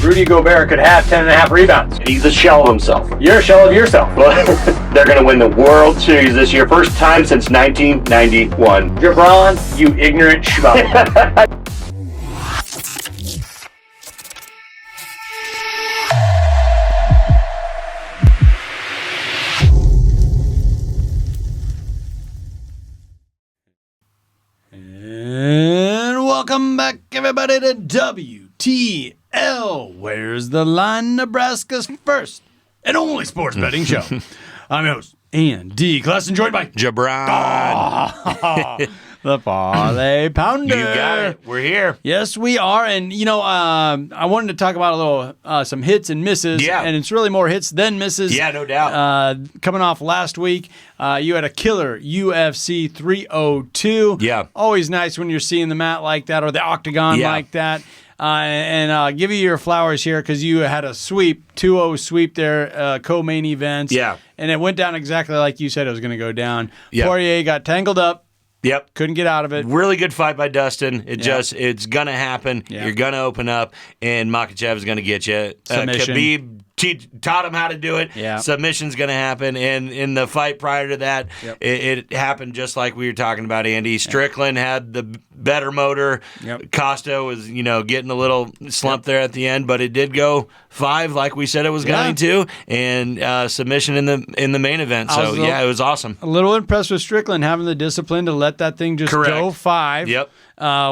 Rudy Gobert could have 10.5 rebounds. He's a shell of himself. You're a shell of yourself. They're going to win the World Series this year. First time since 1991. LeBron, you ignorant schmuck. And welcome back, everybody, to WTL. Where's the line? Nebraska's first and only sports betting show. I'm your host, Andy Classen, joined by Jabron. the Parlay Pounder. You got it. We're here. Yes, we are. And, I wanted to talk about a little some hits and misses. Yeah. And it's really more hits than misses. Yeah, no doubt. Coming off last week, you had a killer UFC 302. Yeah. Always nice when you're seeing the mat like that or the octagon like that. And give you your flowers here because you had a sweep, 2-0 sweep there, co-main events. Yeah. And it went down exactly like you said it was going to go down. Yeah. Poirier got tangled up. Yep. Couldn't get out of it. Really good fight by Dustin. It's going to happen. Yeah. You're going to open up, and Makhachev is going to get you. Submission. Khabib taught him how to do it. Yeah. Submission's going to happen. And in the fight prior to that, it happened just like we were talking about, Andy. Strickland had the better motor. Yep. Costa was, getting a little slump there at the end, but it did go 5 like we said it was going to, and submission in the main event. So, it was awesome. A little impressed with Strickland having the discipline to let that thing just go 5. Yep.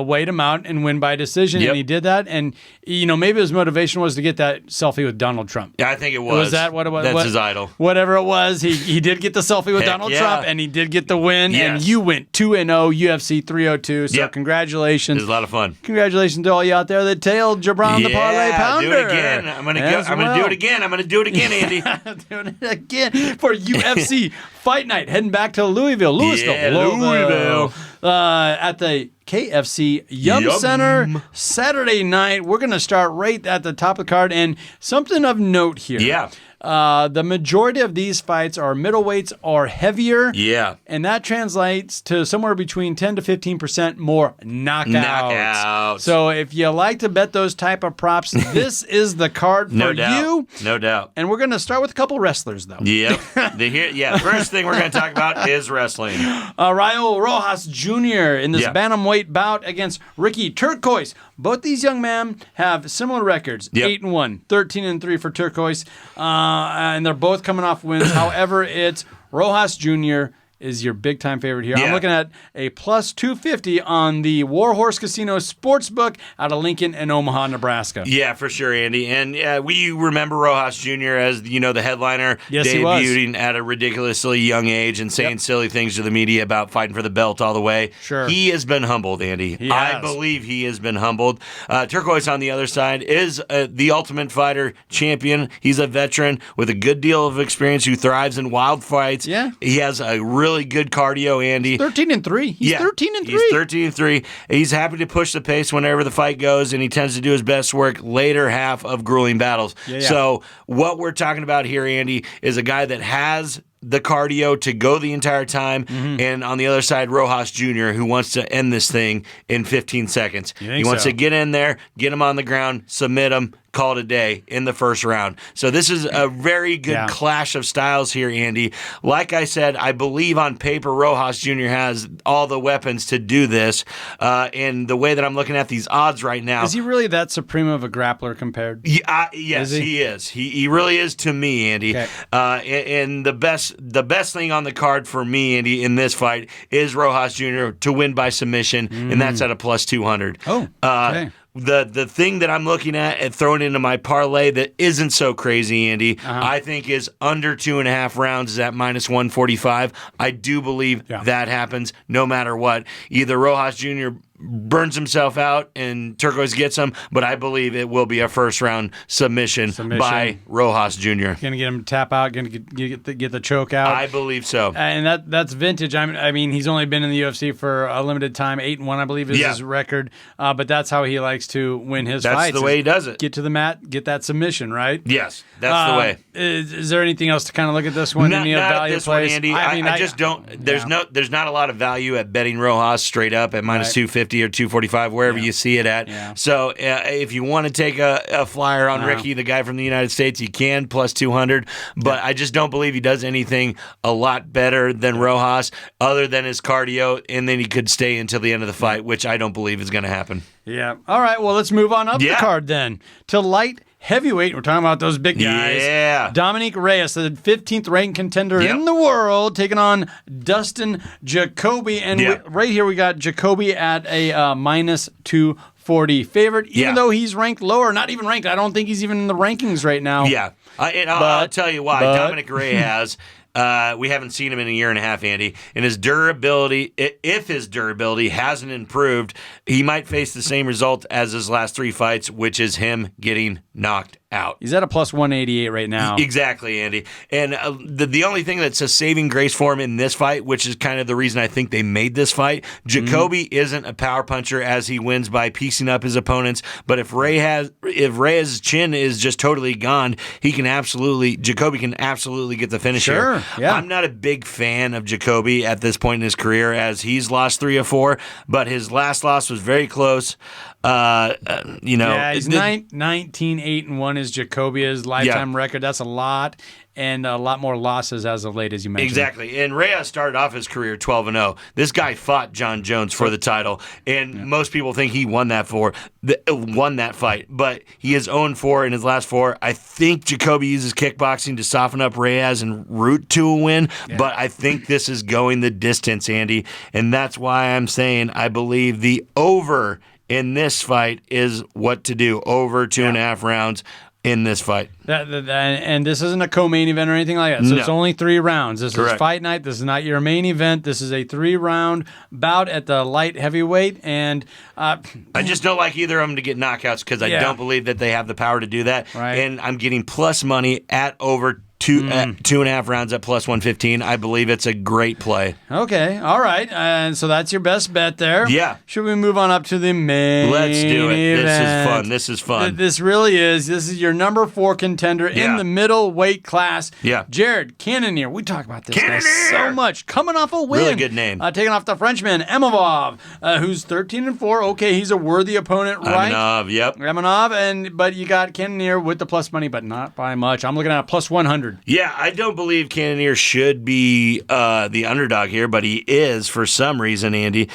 Wait him out and win by decision, and he did that. And maybe his motivation was to get that selfie with Donald Trump. Yeah, I think it was. Was that what it was? That's his idol. Whatever it was, he did get the selfie with Donald Trump, and he did get the win. Yes. And you went 2-0 UFC 302. So congratulations! It was a lot of fun. Congratulations to all you out there that tailed Jabron the Parlay Pounder. Do it again. I'm gonna do it again. I'm gonna do it again, Andy. Doing it again for UFC Fight Night. Heading back to Louisville. Louisville. At the KFC Yum Center Saturday night. We're going to start right at the top of the card. And something of note here. Yeah. The majority of these fights are middleweights or heavier. Yeah. And that translates to somewhere between 10 to 15% more knockouts. So if you like to bet those type of props, this is the card for you. No doubt. And we're going to start with a couple wrestlers, though. Yep. The first thing we're going to talk about is wrestling. Raul Rojas Jr. in this bantamweight bout against Ricky Turcios. Both these young men have similar records, 8-1, 13-3 for Turcios, and they're both coming off wins. However, it's Rojas Jr. is your big-time favorite here. I'm looking at a plus 250 on the Warhorse Casino Sportsbook out of Lincoln and Omaha, Nebraska. Yeah, for sure, Andy. And we remember Rojas Jr. as, the headliner, debuting at a ridiculously young age and saying silly things to the media about fighting for the belt all the way. Sure. He has been humbled, Andy. I believe he has been humbled. Turcios on the other side is the Ultimate Fighter champion. He's a veteran with a good deal of experience who thrives in wild fights. Yeah. He has a really good cardio, Andy. 13-3. He's 13-3. He's 13-3. He's happy to push the pace whenever the fight goes, and he tends to do his best work later half of grueling battles. So what we're talking about here, Andy, is a guy that has the cardio to go the entire time, and on the other side, Rojas Jr., who wants to end this thing in 15 seconds. He wants to get in there, get him on the ground, submit him, call it a day in the first round. So this is a very good clash of styles here, Andy. Like I said, I believe on paper Rojas Jr. has all the weapons to do this, and the way that I'm looking at these odds right now... Is he really that supreme of a grappler compared? Yes, he is. He really is to me, Andy. Okay. And the best thing on the card for me, Andy, in this fight is Rojas Jr. to win by submission, and that's at a plus 200. Oh, okay. The thing that I'm looking at and throwing into my parlay that isn't so crazy, Andy, I think is under 2.5 rounds is at minus 145. I do believe that happens no matter what. Either Rojas Jr. burns himself out and Turcios gets him, but I believe it will be a first-round submission by Rojas Jr. Going to get him to tap out, going to get the choke out. I believe so. And that's vintage. I mean, he's only been in the UFC for a limited time. 8-1, I believe, is his record. But that's how he likes to win his fights. That's the way he does it. Get to the mat, get that submission, right? Yes, that's the way. Is there anything else to kind of look at this one? Not value this plays? one, Andy. I just don't. There's not a lot of value at betting Rojas straight up at minus 250. 250 or 245, wherever you see it at. Yeah. So if you want to take a flyer on Ricky, the guy from the United States, you can, plus 200. But I just don't believe he does anything a lot better than Rojas, other than his cardio, and then he could stay until the end of the fight, which I don't believe is going to happen. Yeah. All right, well, let's move on up the card then to light heavyweight. We're talking about those big guys. Yeah. Dominic Reyes, the 15th ranked contender in the world, taking on Dustin Jocoby. And right here we got Jocoby at a minus 240 favorite, even though he's ranked lower. Not even ranked. I don't think he's even in the rankings right now. Yeah. I'll tell you why. Dominic Reyes, we haven't seen him in a year and a half, Andy. And his durability, if his durability hasn't improved, he might face the same result as his last 3 fights, which is him getting knocked out. He's at a plus 188 right now. Exactly, Andy. And the only thing that's a saving grace for him in this fight, which is kind of the reason I think they made this fight, Jocoby isn't a power puncher as he wins by piecing up his opponents. But if Reyes' chin is just totally gone, Jocoby can absolutely get the finish here. Yeah. I'm not a big fan of Jocoby at this point in his career, as he's lost 3 of 4, but his last loss was very close. He's 19-8-1 is Jacoby's lifetime record. That's a lot, and a lot more losses as of late, as you mentioned. Exactly. And Reyes started off his career 12-0. This guy fought John Jones for the title, and most people think he won that fight, but he is 0-4 in his last 4. I think Jocoby uses kickboxing to soften up Reyes and root to a win, but I think this is going the distance, Andy, and that's why I'm saying I believe the over in this fight is what to do. Over 2.5 rounds in this fight. And this isn't a co-main event or anything like that. So it's only 3 rounds. This is Fight Night. This is not your main event. This is a 3-round bout at the light heavyweight. And I just don't like either of them to get knockouts because I don't believe that they have the power to do that. Right. And I'm getting plus money at over 2.5 rounds at plus 115. I believe it's a great play. Okay, all right. And so that's your best bet there. Yeah. Should we move on up to the main Let's do it. event? This is fun. This really is. This is your number 4 contender in the middleweight class. Yeah. Jared Cannonier. We talk about this guy so much. Coming off a win. Really good name. Taking off the Frenchman, Imavov, who's 13-4. Okay, he's a worthy opponent, right? Imavov, but you got Cannonier with the plus money, but not by much. I'm looking at a plus 100. Yeah, I don't believe Cannonier should be the underdog here, but he is for some reason, Andy.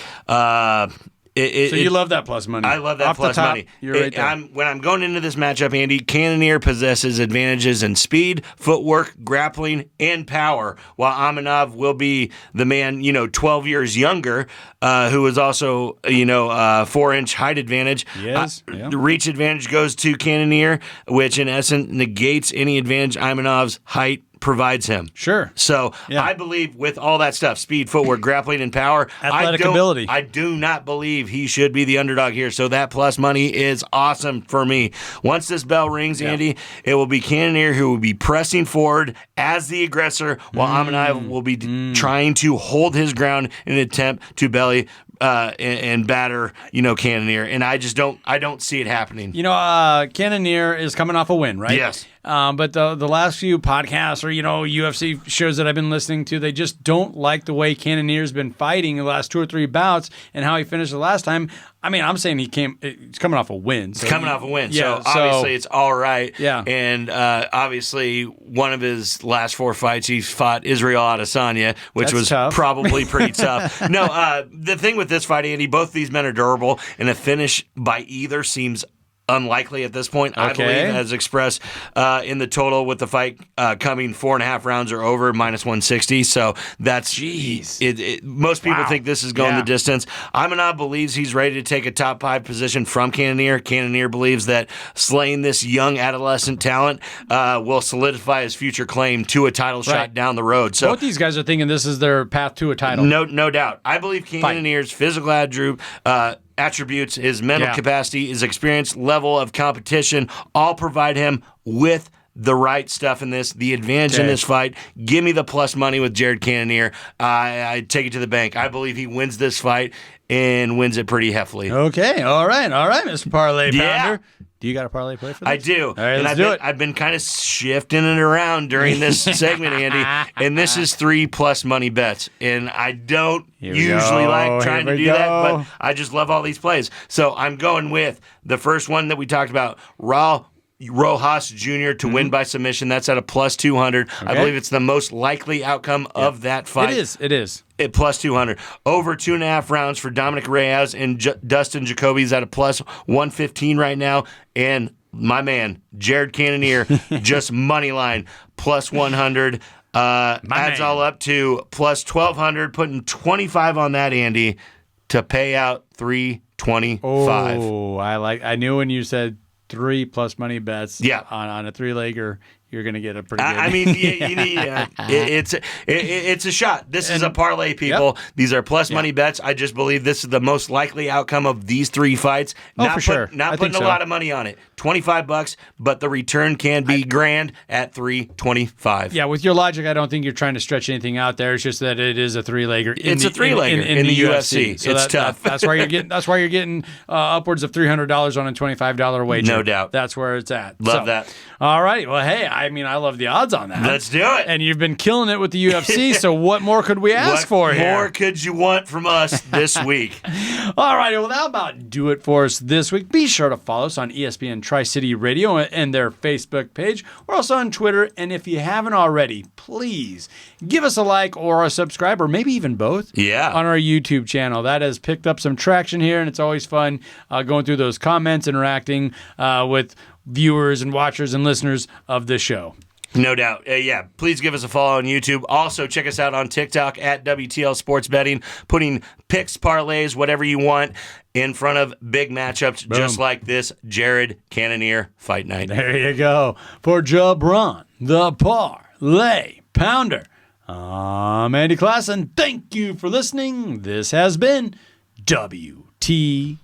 So you love that plus money. I love that Off plus the top, money. You're right there. When I'm going into this matchup, Andy, Cannonier possesses advantages in speed, footwork, grappling, and power, while Imavov will be the man, 12 years younger, who is also, 4-inch height advantage. Yes. The reach advantage goes to Cannonier, which in essence negates any advantage Imavov's height provides him. Sure. So I believe with all that stuff, speed, footwork, grappling, and power, athletic ability, I do not believe he should be the underdog here. So that plus money is awesome for me. Once this bell rings, Andy, it will be Cannonier who will be pressing forward as the aggressor, while Imavov will be trying to hold his ground in an attempt to belly and batter, Cannonier. And I don't see it happening. Cannonier is coming off a win, right? Yes. But the last few podcasts or, UFC shows that I've been listening to, they just don't like the way Cannonier's been fighting the last 2 or 3 bouts and how he finished the last time. I mean, I'm saying he's coming off a win. So obviously it's all right. Yeah. And obviously one of his last 4 fights, he fought Israel Adesanya, which was tough. Probably pretty tough. No, the thing with this fight, Andy, both these men are durable, and a finish by either seems unlikely at this point, I believe, as expressed in the total with the fight coming 4.5 rounds or over, minus 160. So that's most people think this is going the distance. Imavov believes he's ready to take a top 5 position from Cannonier. Cannonier believes that slaying this young adolescent talent will solidify his future claim to a title shot down the road. So both these guys are thinking this is their path to a title. No doubt. I believe Cannonier's physical attributes, his mental capacity, his experience, level of competition, all provide him with the right stuff in this, the advantage in this fight. Give me the plus money with Jared Cannonier. I take it to the bank. I believe he wins this fight and wins it pretty heftily. Okay, all right, Mr. Parlay Pounder. Do you got a parlay play for this? I do. All right, and let's do it. I've been kind of shifting it around during this segment, Andy. And this is 3+ money bets. And I don't usually like trying to do that, but I just love all these plays. So I'm going with the first one that we talked about, Rosas Jr. to win by submission. That's at a +200. Okay. I believe it's the most likely outcome of that fight. It is. At +200. Over 2.5 rounds for Dominic Reyes and Dustin Jocoby is at a +115 right now. And my man, Jared Cannonier, just money line, +100. Adds all up to +1,200, putting 25 on that, Andy, to pay out 325. Oh, I knew when you said 3+ money bets on a 3-legger, you're going to get a pretty good. I mean, it's a shot. This is a parlay, people. Yep. These are plus money bets. I just believe this is the most likely outcome of these 3 fights. For sure. Not putting a lot of money on it. $25, but the return can be grand at $325. Yeah, with your logic, I don't think you're trying to stretch anything out there. It's just that it is a 3-legger. It's a 3-legger in the UFC. So it's tough. That's why you're getting upwards of $300 on a $25 wager. No doubt. That's where it's at. Love that. All right. Well, hey, I love the odds on that. Let's do it. And you've been killing it with the UFC, so what more could we ask for here? What more could you want from us this week? All right. Well, that about do it for us this week. Be sure to follow us on ESPN Tri-City Radio and their Facebook page. We're also on Twitter, and if you haven't already, please give us a like or a subscribe, or maybe even both on our YouTube channel. That has picked up some traction here, and it's always fun going through those comments, interacting with viewers and watchers and listeners of this show. No doubt. Please give us a follow on YouTube. Also, check us out on TikTok at WTL Sports Betting, putting picks, parlays, whatever you want in front of big matchups just like this Jared Cannonier Fight Night. There you go. For Jabron, the Parlay Pounder, I'm Andy Klassen. Thank you for listening. This has been WTL.